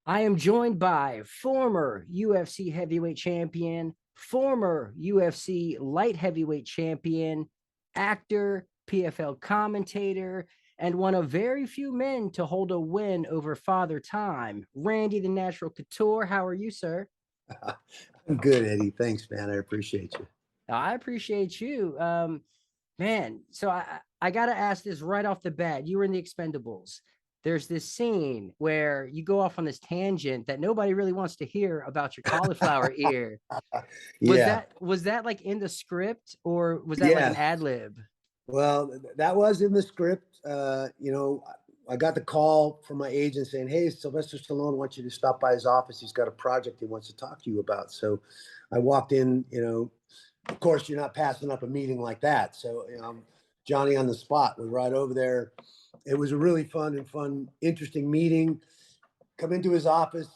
I am joined by former UFC heavyweight champion, former UFC light heavyweight champion, actor, PFL commentator, and one of very few men to hold a win over Father Time, Randy The Natural Couture. How are you, sir? I'm good, Eddie. Thanks, man. I appreciate you. I appreciate you. Man, so I got to ask this right off the bat. You were in the Expendables. There's this scene where you go off on this tangent that nobody really wants to hear about your cauliflower ear. Was Yeah, that was that like in the script or was that like an yeah. ad lib? Well, that was in the script. I got the call from my agent saying, "Hey, Sylvester Stallone wants you to stop by his office. He's got a project he wants to talk to you about." So I walked in. Of course, you're not passing up a meeting like that. So Johnny on the spot was right over there. It was a really fun, interesting meeting. Come into his office.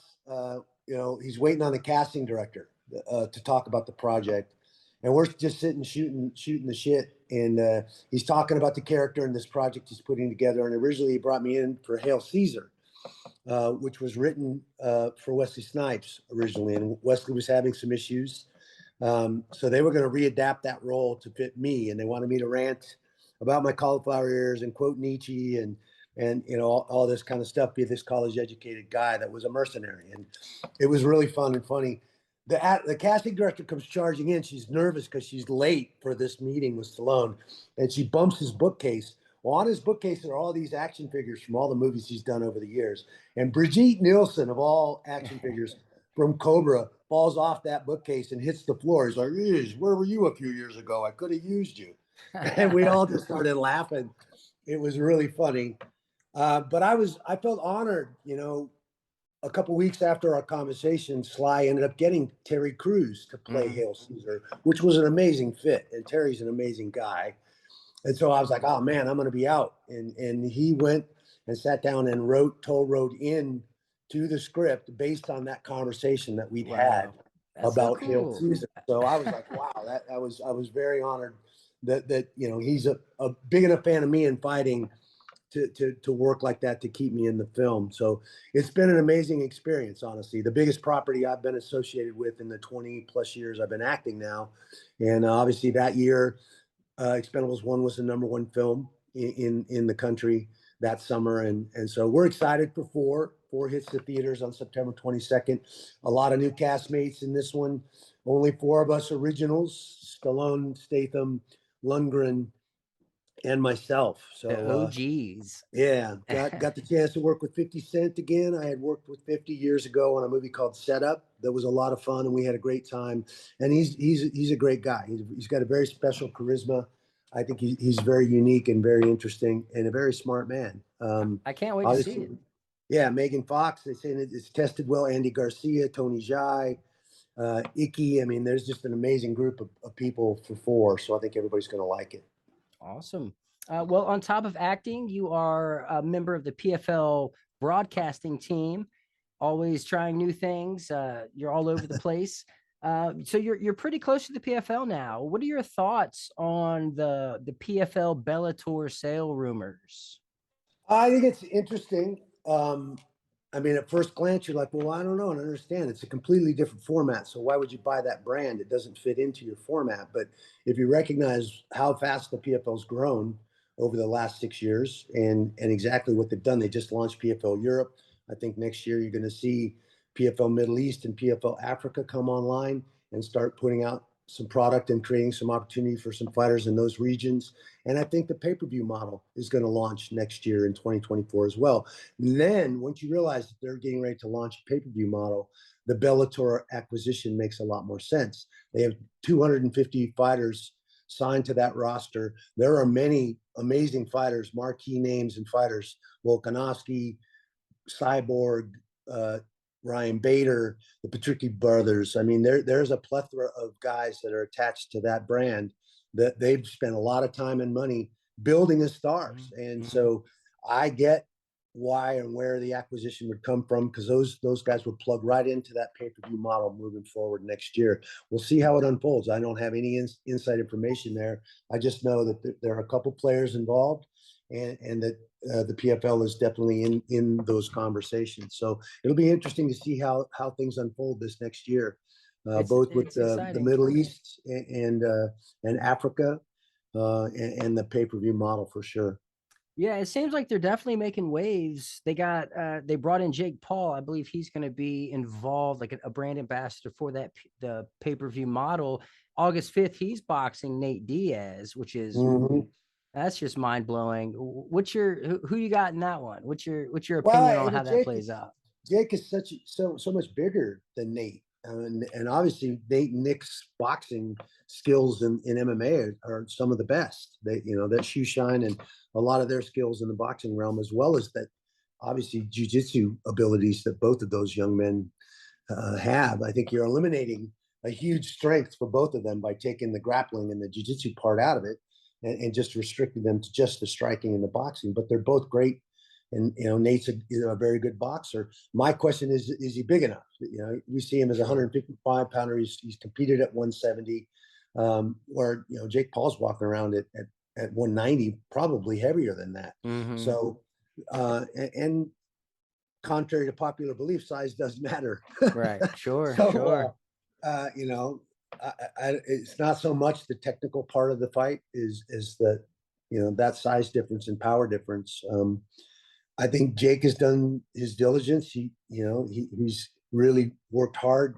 He's waiting on the casting director to talk about the project, and we're just sitting shooting the shit. And he's talking about the character and this project he's putting together. And originally, he brought me in for Hail Caesar, which was written for Wesley Snipes originally, and Wesley was having some issues. So they were going to readapt that role to fit me, and they wanted me to rant about my cauliflower ears and quote Nietzsche and all this kind of stuff. Be this college educated guy that was a mercenary, and it was really fun and funny. The casting director comes charging in. She's nervous because she's late for this meeting with Stallone, and she bumps his bookcase. Well, on his bookcase are all these action figures from all the movies he's done over the years. And Brigitte Nielsen, of all action figures from Cobra, falls off that bookcase and hits the floor. He's like, "Where were you a few years ago? I could have used you." And we all just started laughing. It was really funny. But I felt honored, a couple weeks after our conversation, Sly ended up getting Terry Crews to play Hail Caesar, which was an amazing fit. And Terry's an amazing guy. And so I was like, oh man, I'm going to be out. And he went and sat down and wrote in to the script based on that conversation that we'd had Wow. That's so about Hail cool. Caesar. So I was like, wow, I was very honored that he's a big enough fan of me in fighting to work like that to keep me in the film. So it's been an amazing experience, honestly. The biggest property I've been associated with in the 20 plus years I've been acting now. And obviously that year, Expendables 1 was the #1 film in the country that summer. And so we're excited for four. Four hits the theaters on September 22nd. A lot of new castmates in this one. Only four of us originals: Stallone, Statham, Lundgren, and myself. The So OGs. yeah, got the chance to work with 50 Cent again. I had worked with 50 years ago on a movie called Setup. That was a lot of fun, and we had a great time. And he's a great guy. He's got a very special charisma. I think he's very unique and very interesting and a very smart man. I can't wait to see Obviously, it. yeah, Megan Fox. They say it's tested well. Andy Garcia, Tony Jai, Icky. I mean, there's just an amazing group of people for four. So I think everybody's going to like it. Awesome. Well, on top of acting, you are a member of the PFL broadcasting team, always trying new things. You're all over the place. So you're pretty close to the PFL now. What are your thoughts on the PFL Bellator sale rumors? I think it's interesting. I mean, at first glance, you're like, well, I don't know. I don't understand. It's a completely different format. So why would you buy that brand? It doesn't fit into your format. But if you recognize how fast the PFL's grown over the last 6 years and exactly what they've done, they just launched PFL Europe. I think next year you're going to see PFL Middle East and PFL Africa come online and start putting out some product and creating some opportunity for some fighters in those regions. And I think the pay-per-view model is going to launch next year in 2024 as well. And then once you realize that they're getting ready to launch a pay-per-view model, the Bellator acquisition makes a lot more sense. They have 250 fighters signed to that roster. There are many amazing fighters, marquee names and fighters: Volkanovski, Cyborg, Ryan Bader, the Patricky brothers. I mean, there's a plethora of guys that are attached to that brand that they've spent a lot of time and money building as stars. And so I get why and where the acquisition would come from, because those guys would plug right into that pay-per-view model moving forward next year. We'll see how it unfolds. I don't have any inside information there. I just know that there are a couple players involved, and that the PFL is definitely in those conversations. So it'll be interesting to see how things unfold this next year, both with the Middle East and Africa, and the pay-per-view model for sure. Yeah, it seems like they're definitely making waves. They brought in Jake Paul. I believe he's going to be involved, like a brand ambassador for the pay-per-view model. August 5th, he's boxing Nate Diaz, which is that's just mind blowing. Who you got in that one? What's your opinion on how that plays out? Jake is so much bigger than Nate. And obviously Nate and Nick's boxing skills in MMA are some of the best. That shoe shine and a lot of their skills in the boxing realm, as well as that obviously jiu-jitsu abilities that both of those young men have. I think you're eliminating a huge strength for both of them by taking the grappling and the jiu-jitsu part out of it and just restricting them to just the striking and the boxing. But they're both great. And, Nate's a very good boxer. My question is he big enough? We see him as a 155 pounder. He's competed at 170, where, Jake Paul's walking around at 190, probably heavier than that. So, and contrary to popular belief, size does matter. Right. Sure. So, sure. It's not so much the technical part of the fight is that, that size difference and power difference. I think Jake has done his diligence. He's really worked hard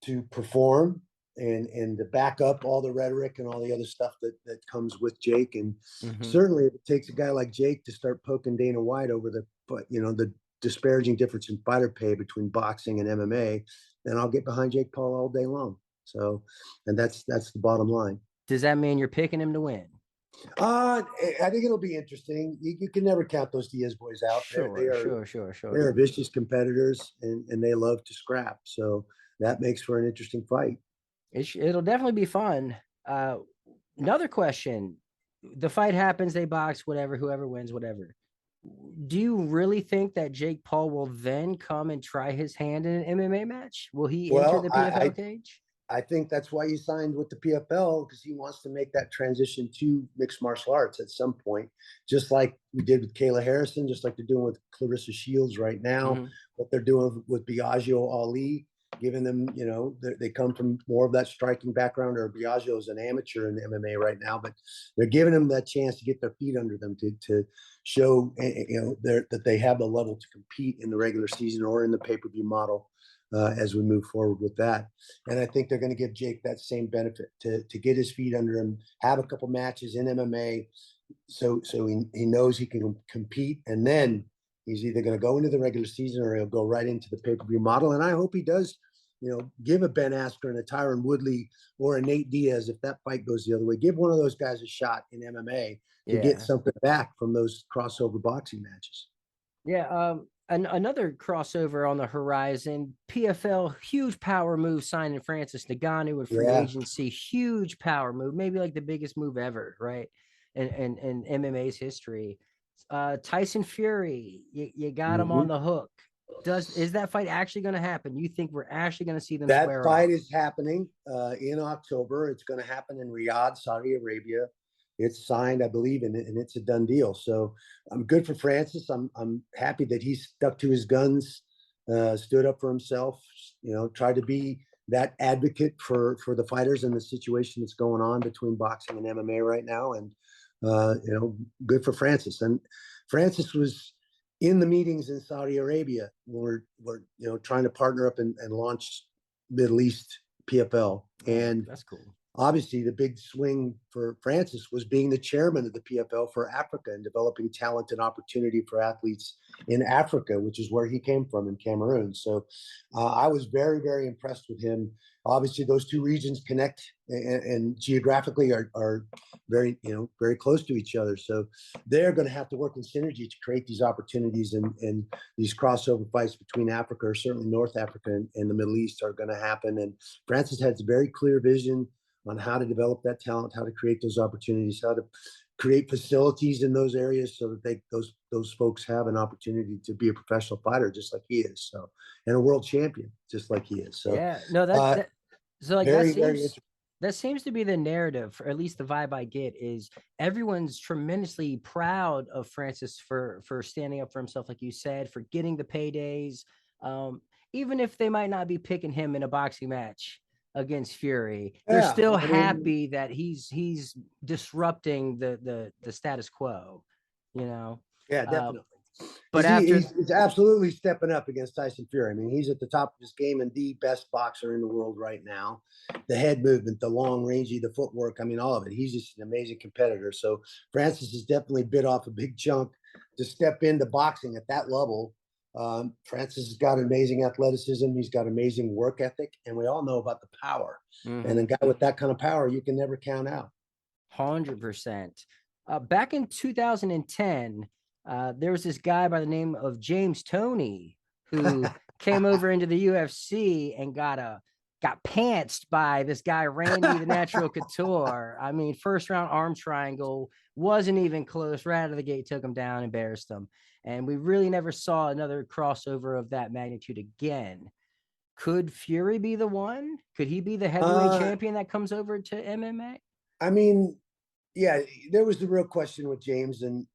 to perform and to back up all the rhetoric and all the other stuff that comes with Jake. And certainly if it takes a guy like Jake to start poking Dana White over the disparaging difference in fighter pay between boxing and MMA, then I'll get behind Jake Paul all day long. So, and that's the bottom line. Does that mean you're picking him to win? I think it'll be interesting. You can never count those Diaz boys out. Sure. They're vicious competitors, and they love to scrap. So that makes for an interesting fight. It'll definitely be fun. Another question: the fight happens, they box, whatever. Whoever wins, whatever. Do you really think that Jake Paul will then come and try his hand in an MMA match? Will he enter the PFL cage? I think that's why he signed with the PFL, because he wants to make that transition to mixed martial arts at some point, just like we did with Kayla Harrison, just like they're doing with Clarissa Shields right now, what they're doing with Biagio Ali, giving them, they come from more of that striking background, or Biagio is an amateur in MMA right now, but they're giving them that chance to get their feet under them to show, that they have the level to compete in the regular season or in the pay-per-view model. As we move forward with that. And I think they're going to give Jake that same benefit to get his feet under him, have a couple matches in MMA so he knows he can compete, and then he's either going to go into the regular season or he'll go right into the pay-per-view model. And I hope he does, give a Ben Askren and a Tyron Woodley or a Nate Diaz, if that fight goes the other way, give one of those guys a shot in MMA to get something back from those crossover boxing matches. Yeah. Another crossover on the horizon, PFL, huge power move signing Francis Ngannou with free agency, huge power move, maybe like the biggest move ever, right? In MMA's history. Tyson Fury, you got him on the hook. Is that fight actually going to happen? You think we're actually going to see them square off? That fight is happening in October. It's going to happen in Riyadh, Saudi Arabia. It's signed, I believe, and it's a done deal. So I'm good for Francis. I'm happy that he stuck to his guns, stood up for himself, tried to be that advocate for the fighters and the situation that's going on between boxing and MMA right now. And, good for Francis. And Francis was in the meetings in Saudi Arabia. We're trying to partner up and launch Middle East PFL. And that's cool. Obviously, the big swing for Francis was being the chairman of the PFL for Africa and developing talent and opportunity for athletes in Africa, which is where he came from, in Cameroon. So I was very, very impressed with him. Obviously, those two regions connect and geographically are very, very close to each other. So they're going to have to work in synergy to create these opportunities, and these crossover fights between Africa, or certainly North Africa and the Middle East, are going to happen. And Francis has a very clear vision on how to develop that talent, how to create those opportunities, how to create facilities in those areas so that those folks have an opportunity to be a professional fighter just like he is. So, and a world champion just like he is. So yeah, no, so like very, that seems That seems to be the narrative, or at least the vibe I get, is everyone's tremendously proud of Francis for standing up for himself, like you said, for getting the paydays, um, even if they might not be picking him in a boxing match against Fury. They're Yeah, still I mean, happy that he's disrupting the status quo, you know. yeah, Uh, definitely. but after He's absolutely stepping up against Tyson Fury. I mean, he's at the top of his game and the best boxer in the world right now. The head movement, the long rangey, the footwork, I mean, all of it. He's just an amazing competitor. So Francis has definitely bit off a big chunk to step into boxing at that level. Francis has got amazing athleticism. He's got amazing work ethic, and we all know about the power. And a guy with that kind of power, you can never count out. 100%. Back in 2010, there was this guy by the name of James Toney who came over into the UFC and got pantsed by this guy Randy the Natural Couture. I mean, first round arm triangle, wasn't even close. Right out of the gate, took him down, embarrassed him, and we really never saw another crossover of that magnitude again. Could Fury be the one? Could he be the heavyweight champion that comes over to MMA? I mean, yeah, there was the real question with James and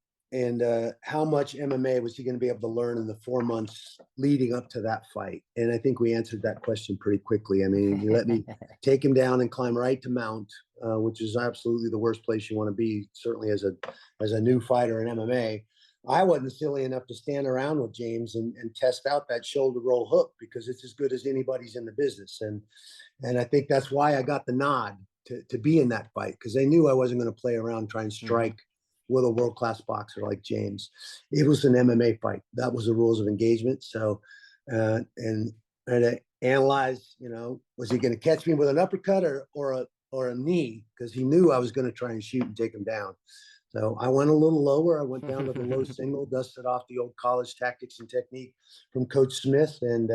how much MMA was he going to be able to learn in the 4 months leading up to that fight? And I think we answered that question pretty quickly. I mean, he let me take him down and climb right to mount, which is absolutely the worst place you want to be, certainly as a new fighter in MMA. I wasn't silly enough to stand around with James and test out that shoulder roll hook because it's as good as anybody's in the business. And I think that's why I got the nod to be in that fight, because they knew I wasn't going to play around trying to strike with a world-class boxer like James. It was an MMA fight. That was the rules of engagement. So, and I analyze, was he going to catch me with an uppercut or a knee? Because he knew I was going to try and shoot and take him down. So I went a little lower. I went down to the low single, dusted off the old college tactics and technique from Coach Smith, and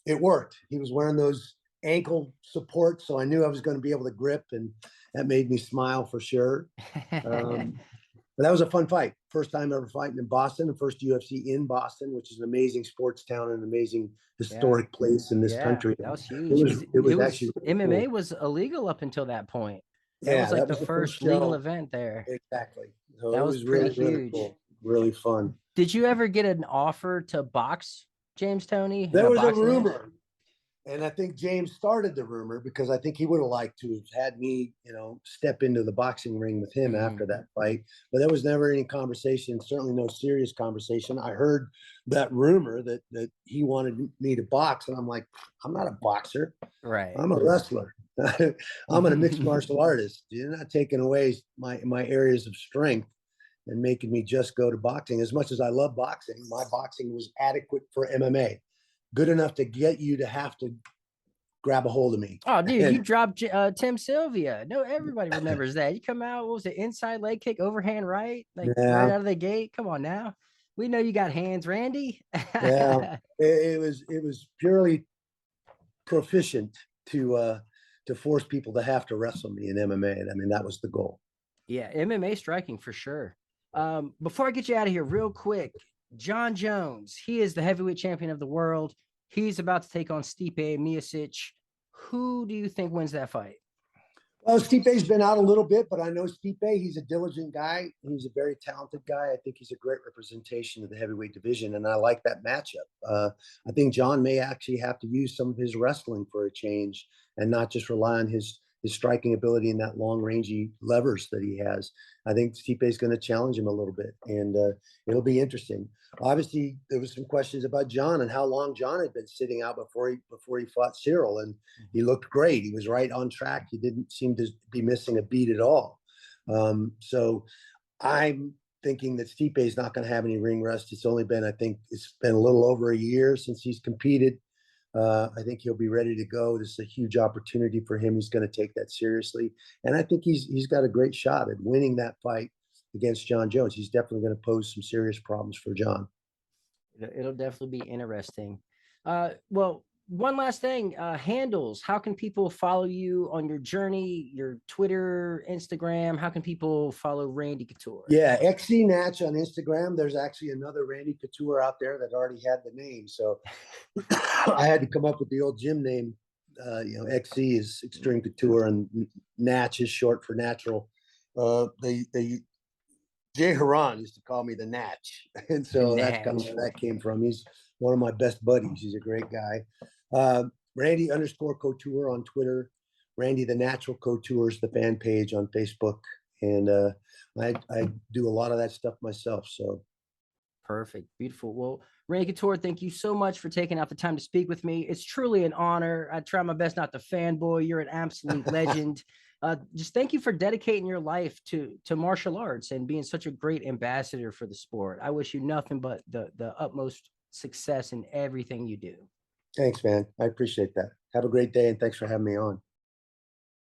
it worked. He was wearing those ankle support, so I knew I was going to be able to grip, and that made me smile for sure. But that was a fun fight. First time ever fighting in Boston, the first UFC in Boston, which is an amazing sports town and an amazing historic place in this country. That was huge. It was actually really MMA cool. was illegal up until that point. That was Yeah, like that the was the first first legal show. event there. Exactly. So That it was was pretty really, really huge. cool. Really fun. Did you ever get an offer to box James Toney in There a was a boxing match? rumor. And I think James started the rumor because I think he would have liked to have had me, step into the boxing ring with him after that fight. But there was never any conversation, certainly no serious conversation. I heard that rumor that he wanted me to box. And I'm like, I'm not a boxer. Right. I'm a wrestler. I'm a mixed martial artist. You're not taking away my areas of strength and making me just go to boxing. As much as I love boxing, my boxing was adequate for MMA. Good enough to get you to have to grab a hold of me. Oh, dude, you dropped Tim Sylvia. No, everybody remembers that. You come out, what was it, inside leg kick, overhand right, like right out of the gate. Come on now, we know you got hands, Randy. Yeah, it was purely proficient to force people to have to wrestle me in MMA. I mean, that was the goal. Yeah, MMA striking for sure. Before I get you out of here, real quick, Jon Jones, he is the heavyweight champion of the world. He's about to take on Stipe Miocic. Who do you think wins that fight? Well, Stipe's been out a little bit, but I know Stipe. He's a diligent guy. He's a very talented guy. I think he's a great representation of the heavyweight division, and I like that matchup. I think Jon may actually have to use some of his wrestling for a change and not just rely on his striking ability and that long rangey levers that he has. I think Stipe is going to challenge him a little bit, and it'll be interesting. Obviously, there was some questions about Jon and how long Jon had been sitting out before he fought Cyril, and he looked great. He was right on track. He didn't seem to be missing a beat at all. So I'm thinking that Stipe is not going to have any ring rust. It's been a little over a year since he's competed. I think he'll be ready to go. This is a huge opportunity for him. He's going to take that seriously, and I think he's got a great shot at winning that fight against Jon Jones. He's definitely going to pose some serious problems for Jon. It'll definitely be interesting. Well, one last thing, handles. How can people follow you on your journey, your Twitter, Instagram? How can people follow Randy Couture? Yeah, XC Natch on Instagram. There's actually another Randy Couture out there that already had the name. So I had to come up with the old gym name XC is Extreme Couture, and Natch is short for natural. They Jay Haran used to call me the Natch, and so that's kind of where that came from. He's one of my best buddies. He's a great guy. Randy_Couture on Twitter. Randy The Natural Couture is the fan page on Facebook, and I do a lot of that stuff myself. So perfect, beautiful. Well, Randy Couture, thank you so much for taking out the time to speak with me. It's truly an honor. I try my best not to fanboy. You're an absolute legend. Just thank you for dedicating your life to martial arts and being such a great ambassador for the sport. I wish you nothing but the utmost success in everything you do. Thanks, man. I appreciate that. Have a great day, and thanks for having me on.